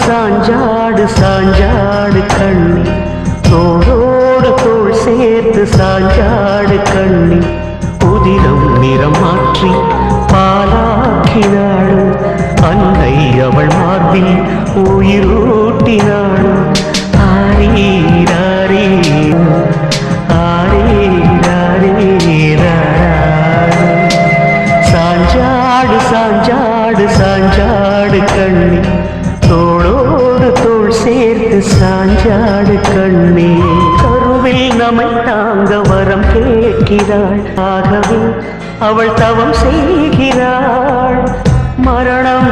சாஞ்சாடு சாஞ்சாடு கண்ணி தோளோடு தோள் சேர்த்து சாஞ்சாடு கண்ணி புதினம் நிறம் மாற்றி பாலாக்கினாள் அன்னை அவள் மார்பில் உயிரூட்டினாள் ஆரீராரீ ஆரீராரீரா சாஞ்சாடு சாஞ்சாடு சாஞ்சாடு கண்ணி தோளோடு தோள் சேர்த்து சாஞ்சாடு கண்ணி கருவில் நம்மை தாங்க வரம் கேட்கிறாள் ஆகவே அவள் தவம் செய்கிறாள் மரணம்